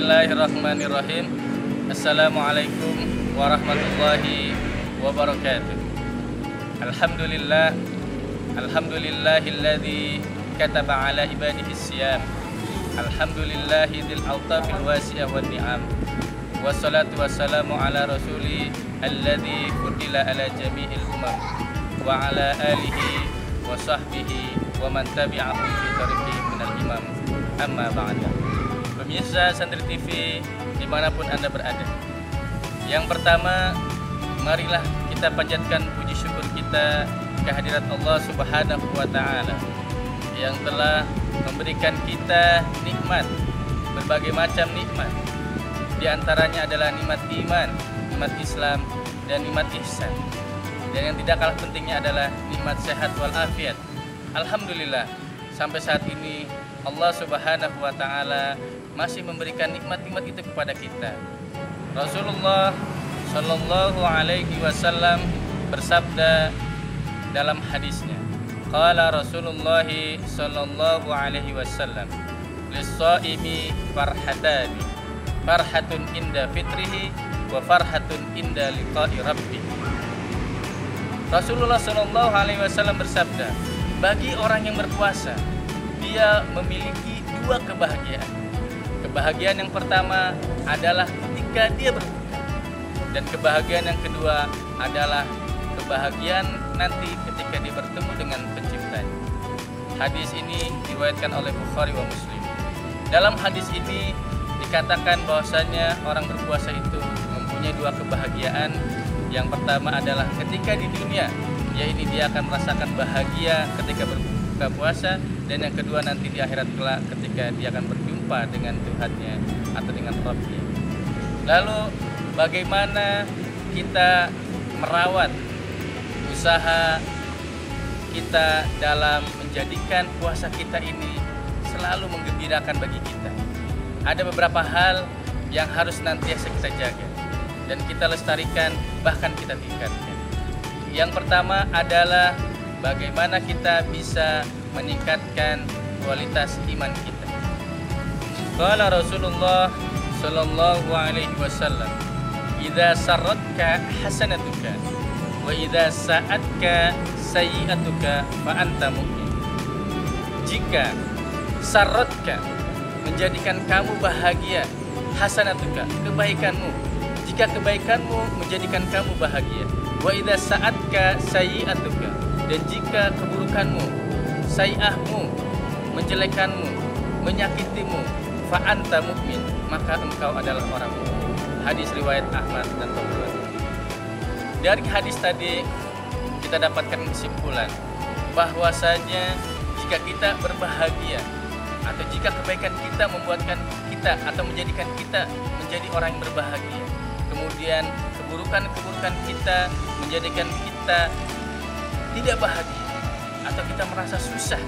Bismillahirrahmanirrahim. Assalamualaikum warahmatullahi wabarakatuh. Alhamdulillah. Alhamdulillahilladzi kataba ala ibadihi siyam. Alhamdulillahil altafil wasi'ah wan ni'am. Wassalatu wassalamu ala rasuli alladzi fudila ala jami'il umam wa ala alihi wa sahbihi wa man tabi'ahu fi tariqih minal imam. Amma ba'da. Pemirsa Santri TV dimanapun Anda berada, yang pertama, marilah kita panjatkan puji syukur kita kehadirat Allah Subhanahu wa Ta'ala yang telah memberikan kita nikmat, berbagai macam nikmat. Di antaranya adalah nikmat iman, nikmat Islam, dan nikmat ihsan. Dan yang tidak kalah pentingnya adalah nikmat sehat walafiat. Alhamdulillah, sampai saat ini Allah Subhanahu wa Ta'ala masih memberikan nikmat-nikmat itu kepada kita. Rasulullah Shallallahu Alaihi Wasallam bersabda dalam hadisnya, qala Rasulullah Shallallahu Alaihi Wasallam, lis-shaimi farhatani, farhatun inda fitrihi wa farhatun inda liqa'i rabbih. Rasulullah Shallallahu Alaihi Wasallam bersabda, bagi orang yang berpuasa, dia memiliki dua kebahagiaan. Kebahagiaan yang pertama adalah ketika dia berbuka, dan kebahagiaan yang kedua adalah kebahagiaan nanti ketika dia bertemu dengan penciptanya. Hadis ini diriwayatkan oleh Bukhari wa Muslim. Dalam hadis ini dikatakan bahwasanya orang berpuasa itu mempunyai dua kebahagiaan. Yang pertama adalah ketika di dunia, yaitu dia akan merasakan bahagia ketika berbuka puasa, dan yang kedua nanti di akhirat kelak ketika dia akan berjumpa dengan Tuhannya atau dengan Rabbnya. Lalu bagaimana kita merawat usaha kita dalam menjadikan puasa kita ini selalu menggembirakan bagi kita? Ada beberapa hal yang harus nantiasa kita jaga dan kita lestarikan, bahkan kita tingkatkan. Yang pertama adalah bagaimana kita bisa meningkatkan kualitas iman kita. Qala Rasulullah Sallallahu Alaihi Wasallam, idza sarratka hasanatuka wa idza sa'atka sayyi'atuka fa anta mu'min. Jika sarratka menjadikan kamu bahagia, hasanatuka kebaikanmu, jika kebaikanmu menjadikan kamu bahagia, wa idza sa'atka sayyi'atuka, dan jika keburukanmu, sayyi'ahmu, menjelekanmu, menyakitimu, fa anta mu'min, maka engkau adalah orang mukmin. Hadis riwayat Ahmad dan Tabrani. Dari hadis tadi kita dapatkan kesimpulan bahwasanya jika kita berbahagia atau jika kebaikan kita membuatkan kita atau menjadikan kita menjadi orang yang berbahagia, kemudian keburukan-keburukan kita menjadikan kita tidak bahagia atau kita merasa susah,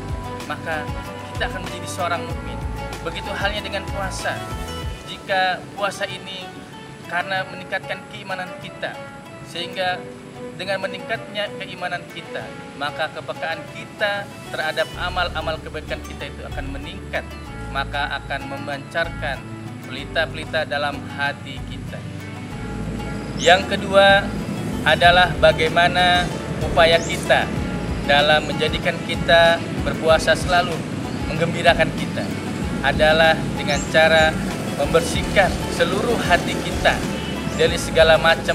maka kita akan menjadi seorang mukmin. Begitu halnya dengan puasa. Jika puasa ini karena meningkatkan keimanan kita, sehingga dengan meningkatnya keimanan kita, maka kepekaan kita terhadap amal-amal kebaikan kita itu akan meningkat, maka akan memancarkan pelita-pelita dalam hati kita. Yang kedua adalah bagaimana upaya kita dalam menjadikan kita berpuasa selalu menggembirakan kita adalah dengan cara membersihkan seluruh hati kita dari segala macam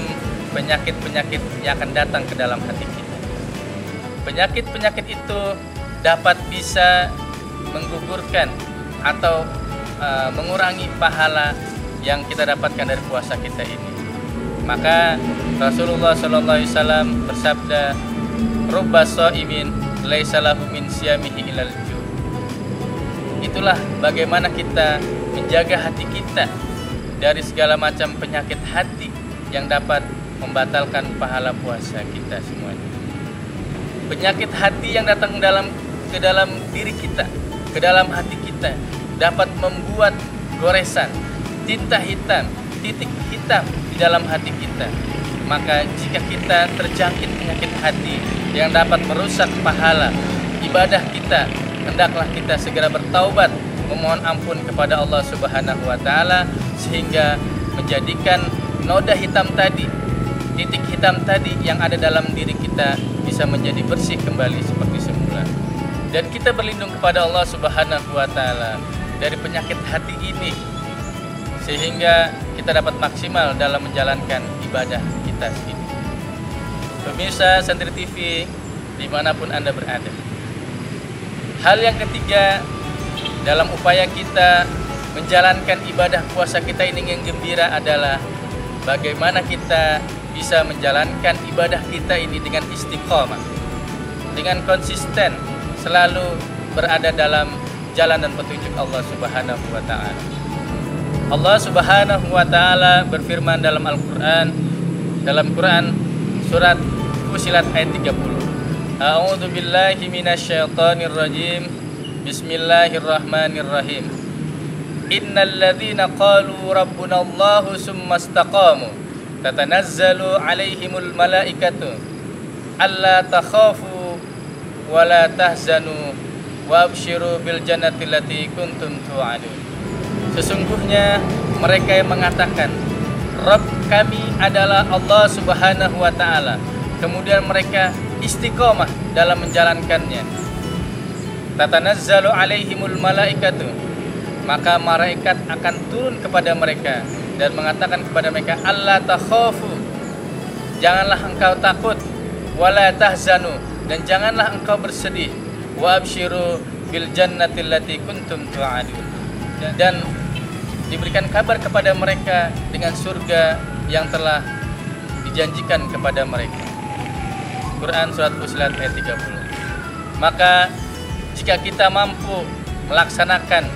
penyakit-penyakit yang akan datang ke dalam hati kita. Penyakit-penyakit itu dapat bisa menggugurkan atau mengurangi pahala yang kita dapatkan dari puasa kita ini. Maka Rasulullah SAW bersabda, rubba sha'imin laisa lahu min siyamihi ilal ju'. Itulah bagaimana kita menjaga hati kita dari segala macam penyakit hati yang dapat membatalkan pahala puasa kita semuanya. Penyakit hati yang datang ke dalam diri kita, ke dalam hati kita, dapat membuat goresan, tinta hitam, titik hitam di dalam hati kita. Maka jika kita terjangkit penyakit hati yang dapat merusak pahala ibadah kita, hendaklah kita segera bertaubat, memohon ampun kepada Allah Subhanahu wa Ta'ala, sehingga menjadikan noda hitam tadi, titik hitam tadi yang ada dalam diri kita bisa menjadi bersih kembali seperti semula. Dan kita berlindung kepada Allah Subhanahu wa Ta'ala dari penyakit hati ini, sehingga kita dapat maksimal dalam menjalankan ibadah kita ini. Pemirsa Santri TV dimanapun Anda berada, hal yang ketiga dalam upaya kita menjalankan ibadah puasa kita ini yang gembira adalah bagaimana kita bisa menjalankan ibadah kita ini dengan istiqomah, dengan konsisten, selalu berada dalam jalan dan petunjuk Allah Subhanahu wa Ta'ala. Allah Subhanahu wa Ta'ala berfirman dalam Al-Quran, dalam Quran surat Fussilat ayat 30. A'udzu billahi minasyaitonir rajim. Bismillahirrahmanirrahim. Innal ladzina qalu rabbuna Allahu tsumma istaqamu tatanazzalu 'alaihimul malaikatu alla takhafu wa la tahzanu wa abshiru bil jannati allati kuntum tu'adun. Sesungguhnya mereka yang mengatakan Rabb kami adalah Allah Subhanahu wa Ta'ala, kemudian mereka istiqomah dalam menjalankannya. Tatanazzalu alaihimul malaikatu, maka malaikat akan turun kepada mereka dan mengatakan kepada mereka, alla takhafu, janganlah engkau takut, wala tahzanu, dan janganlah engkau bersedih, wa abshiru bil jannati allati kuntum tu'adun, dan diberikan kabar kepada mereka dengan surga yang telah dijanjikan kepada mereka. Quran surat Fussilat ayat 30. Maka jika kita mampu melaksanakan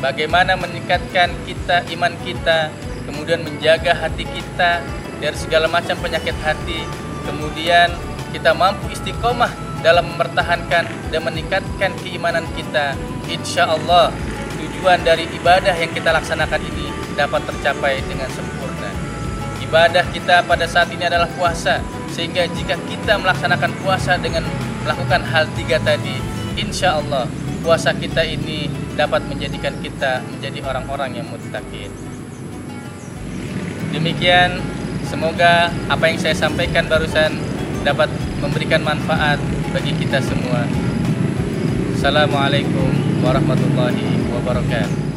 bagaimana meningkatkan kita iman kita, kemudian menjaga hati kita dari segala macam penyakit hati, kemudian kita mampu istiqomah dalam mempertahankan dan meningkatkan keimanan kita, insya Allah tujuan dari ibadah yang kita laksanakan ini dapat tercapai dengan sempurna. Ibadah kita pada saat ini adalah puasa, sehingga jika kita melaksanakan puasa dengan melakukan hal 3 tadi, insya Allah puasa kita ini dapat menjadikan kita menjadi orang-orang yang muttaqin. Demikian, semoga apa yang saya sampaikan barusan dapat memberikan manfaat bagi kita semua. Assalamualaikum warahmatullahi wabarakatuh.